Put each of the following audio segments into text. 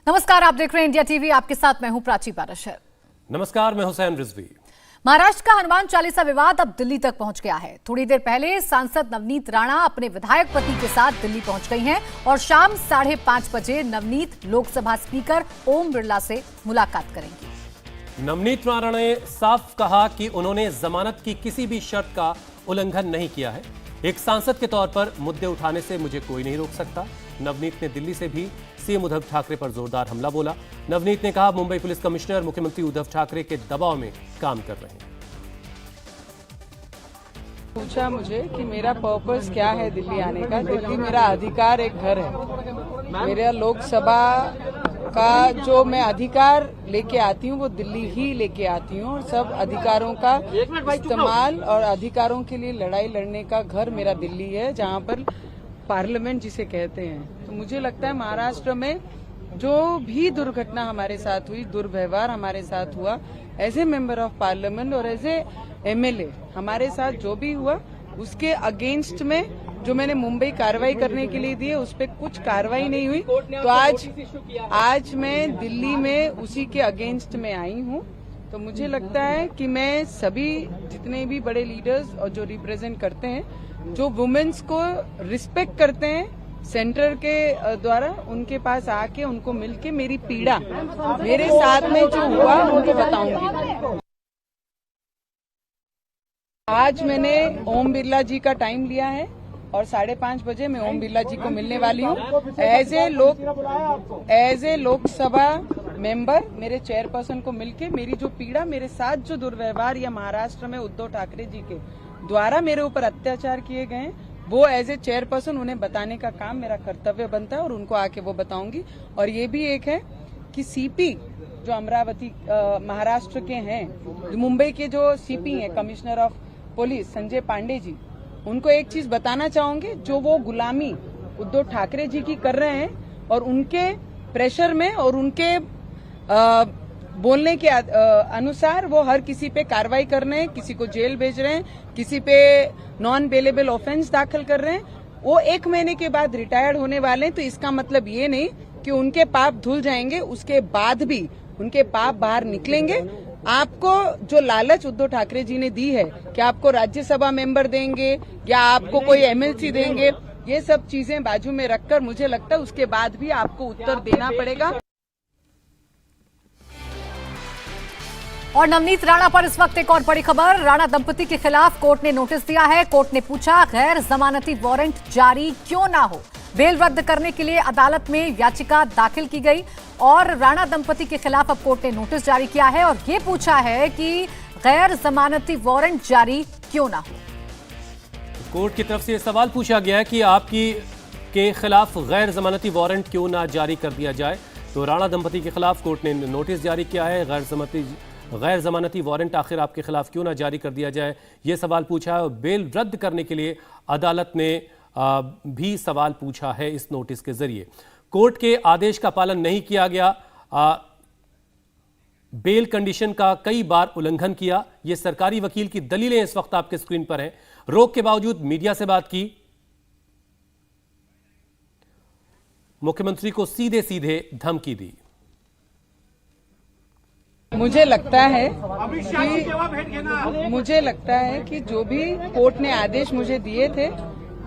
नमस्कार, आप देख रहे हैं इंडिया टीवी। आपके साथ मैं हूं प्राची पाराशर। नमस्कार, मैं हुसैन रिजवी। महाराष्ट्र का हनुमान चालीसा विवाद अब दिल्ली तक पहुंच गया है। थोड़ी देर पहले सांसद नवनीत राणा अपने विधायक पति के साथ दिल्ली पहुंच गई हैं और शाम 5:30 बजे नवनीत लोकसभा स्पीकर ओम बिरला से मुलाकात करेंगी। नवनीत राणा ने साफ कहा कि उन्होंने जमानत की किसी भी शर्त का उल्लंघन नहीं किया है। एक सांसद के तौर पर मुद्दे उठाने से मुझे कोई नहीं रोक सकता। नवनीत ने दिल्ली से भी सीएम उद्धव ठाकरे पर जोरदार हमला बोला। नवनीत ने कहा, मुंबई पुलिस कमिश्नर मुख्यमंत्री उद्धव ठाकरे के दबाव में काम कर रहे हैं। पूछा मुझे कि मेरा पर्पस क्या है दिल्ली आने का। दिल्ली मेरा अधिकार एक घर है। मेरा लोकसभा का जो मैं अधिकार लेके आती हूँ वो दिल्ली ही लेके आती हूँ और सब अधिकारों का इस्तेमाल और अधिकारों के लिए लड़ाई लड़ने का घर मेरा दिल्ली है, जहाँ पर पार्लियामेंट जिसे कहते हैं। तो मुझे लगता है महाराष्ट्र में जो भी दुर्घटना हमारे साथ हुई, दुर्व्यवहार हमारे साथ हुआ, as a member of parliament और एज ए एमएलए हमारे साथ जो भी हुआ उसके अगेंस्ट में जो मैंने मुंबई कार्रवाई करने के लिए दी है उस पर कुछ कार्रवाई नहीं हुई। तो आज मैं दिल्ली में उसी के अगेंस्ट में आई हूँ। तो मुझे लगता है कि मैं सभी जितने भी बड़े लीडर्स और जो रिप्रेजेंट करते हैं, जो वुमेन्स को रिस्पेक्ट करते हैं सेंटर के द्वारा, उनके पास आके उनको मिलके मेरी पीड़ा मेरे साथ में जो हुआ उनको बताऊंगी। आज मैंने ओम बिरला जी का टाइम लिया है और 5:30 बजे मैं ओम बिरला जी को मिलने वाली हूँ। एज ए लोकसभा मेंबर मेरे चेयरपर्सन को मिलके मेरी जो पीड़ा, मेरे साथ जो दुर्व्यवहार या महाराष्ट्र में उद्धव ठाकरे जी के द्वारा मेरे ऊपर अत्याचार किए गए हैं, वो एज ए चेयरपर्सन उन्हें बताने का काम मेरा कर्तव्य बनता है और उनको आके वो बताऊंगी। और ये भी एक है कि सीपी जो अमरावती महाराष्ट्र के हैं, मुंबई के जो सीपी हैं, commissioner of police Sanjay Pande ji, उनको एक चीज बताना चाहूंगी, जो वो गुलामी उद्धव ठाकरे जी की कर रहे हैं और उनके प्रेशर में और उनके बोलने के अनुसार वो हर किसी पे कार्रवाई कर रहे हैं, किसी को जेल भेज रहे हैं, किसी पे नॉन बेलेबल ऑफेंस दाखिल कर रहे हैं। वो 1 महीने के बाद रिटायर्ड होने वाले हैं। तो इसका मतलब ये नहीं कि उनके पाप धुल जाएंगे, उसके बाद भी उनके पाप बाहर निकलेंगे। आपको जो लालच उद्धव ठाकरे जी ने दी है कि आपको राज्यसभा मेंबर देंगे या आपको कोई एमएलसी देंगे, ये सब चीजें बाजू में रखकर मुझे लगता है उसके बाद भी आपको उत्तर देना पड़ेगा। और नवनीत राणा पर इस वक्त एक और बड़ी खबर। राणा दंपति के खिलाफ कोर्ट ने नोटिस दिया है। कोर्ट ने पूछा, गैर जमानती वारंट जारी क्यों ना हो। बेल रद्द करने के लिए अदालत में याचिका दाखिल की गई और राणा दंपति के खिलाफ अब कोर्ट ने नोटिस जारी किया है और ये पूछा है कि गैर जमानती वारंट जारी क्यों ना हो। कोर्ट की तरफ से यह सवाल पूछा गया है कि आपकी के खिलाफ गैर जमानती वारंट क्यों ना जारी कर दिया जाए। तो राणा दंपति के खिलाफ कोर्ट ने नोटिस जारी किया है। गैर जमानती वारंट आखिर आपके खिलाफ क्यों ना जारी कर दिया जाए, यह सवाल पूछा है। बेल रद्द करने के लिए अदालत ने भी सवाल पूछा है इस नोटिस के जरिए। कोर्ट के आदेश का पालन नहीं किया गया, बेल कंडीशन का कई बार उल्लंघन किया। यह सरकारी वकील की दलीलें इस वक्त आपके स्क्रीन पर हैं। रोक के बावजूद मीडिया से बात की, मुख्यमंत्री को सीधे सीधे धमकी दी। मुझे लगता है कि जो भी कोर्ट ने आदेश मुझे दिए थे,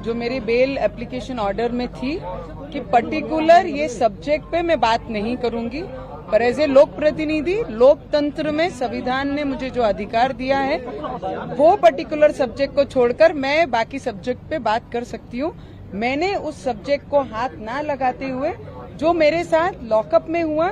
जो मेरे बेल एप्लीकेशन ऑर्डर में थी कि पर्टिकुलर ये सब्जेक्ट पे मैं बात नहीं करूंगी, पर एज ए लोक प्रतिनिधि लोकतंत्र में संविधान ने मुझे जो अधिकार दिया है वो पर्टिकुलर सब्जेक्ट को छोड़कर मैं बाकी सब्जेक्ट पे बात कर सकती हूँ। मैंने उस सब्जेक्ट को हाथ ना लगाते हुए जो मेरे साथ लॉकअप में हुआ,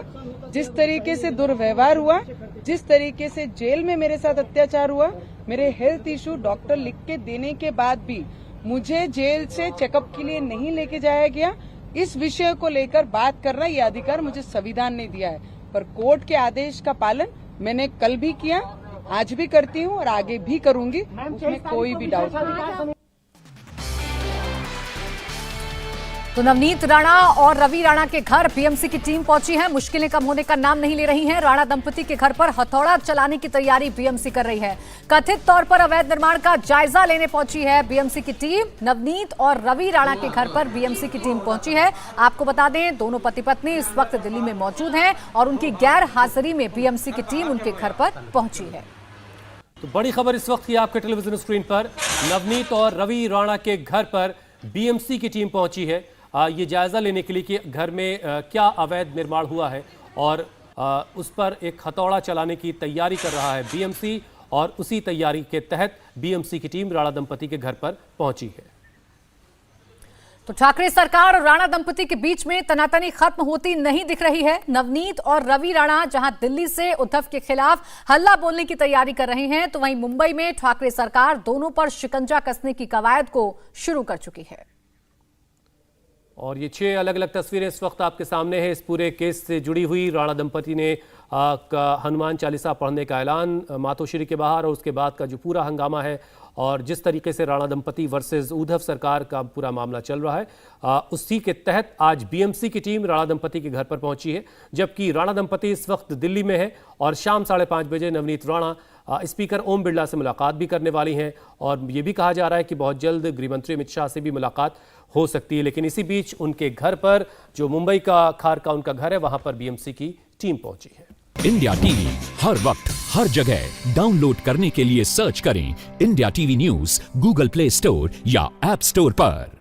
जिस तरीके से दुर्व्यवहार हुआ, जिस तरीके से जेल में मेरे साथ अत्याचार हुआ, मेरे हेल्थ इशू डॉक्टर लिख के देने के बाद भी मुझे जेल से चेकअप के लिए नहीं लेके जाया गया, इस विषय को लेकर बात करना ये अधिकार मुझे संविधान ने दिया है। पर कोर्ट के आदेश का पालन मैंने कल भी किया, आज भी करती हूँ और आगे भी करूंगी, उसमें कोई भी डाउट नहीं। तो नवनीत राणा और रवि राणा के घर बीएमसी की टीम पहुंची है। मुश्किलें कम होने का नाम नहीं ले रही हैं। राणा दंपति के घर पर हथौड़ा चलाने की तैयारी बीएमसी कर रही है। कथित तौर पर अवैध निर्माण का जायजा लेने पहुंची है बीएमसी की टीम। नवनीत और रवि राणा के घर पर बीएमसी की टीम पहुंची है। आपको बता दें, दोनों पति पत्नी इस वक्त दिल्ली में मौजूद हैं और उनकी गैर हाजिरी में बीएमसी की टीम उनके घर पर पहुंची है। तो बड़ी खबर इस वक्त की आपके टेलीविजन स्क्रीन पर, नवनीत और रवि राणा के घर पर बीएमसी की टीम पहुंची है ये जायजा लेने के लिए कि घर में क्या अवैध निर्माण हुआ है और उस पर एक हथौड़ा चलाने की तैयारी कर रहा है बीएमसी, और उसी तैयारी के तहत बीएमसी की टीम राणा दंपति के घर पर पहुंची है। तो ठाकरे सरकार और राणा दंपति के बीच में तनातनी खत्म होती नहीं दिख रही है। नवनीत और रवि राणा जहां दिल्ली से उद्धव के खिलाफ हल्ला बोलने की तैयारी कर रहे हैं, तो वहीं मुंबई में ठाकरे सरकार दोनों पर शिकंजा कसने की कवायद को शुरू कर चुकी है। और ये 6 अलग अलग तस्वीरें इस वक्त आपके सामने हैं इस पूरे केस से जुड़ी हुई। राणा दंपति ने हनुमान चालीसा पढ़ने का ऐलान मातोश्री के बाहर, और उसके बाद का जो पूरा हंगामा है और जिस तरीके से राणा दंपति वर्सेस उद्धव सरकार का पूरा मामला चल रहा है, उसी के तहत आज बीएमसी की टीम राणा दंपति के घर पर पहुंची है। जबकि राणा दंपति इस वक्त दिल्ली में है और शाम 5:30 बजे नवनीत राणा स्पीकर ओम बिरला से मुलाकात भी करने वाली हैं, और ये भी कहा जा रहा है कि बहुत जल्द गृहमंत्री अमित शाह से भी मुलाकात हो सकती है। लेकिन इसी बीच उनके घर पर, जो मुंबई का खार का उनका घर है, वहां पर बीएमसी की टीम पहुंची है। इंडिया टीवी हर वक्त हर जगह डाउनलोड करने के लिए सर्च करें India TV news Google play store या ऐप स्टोर पर।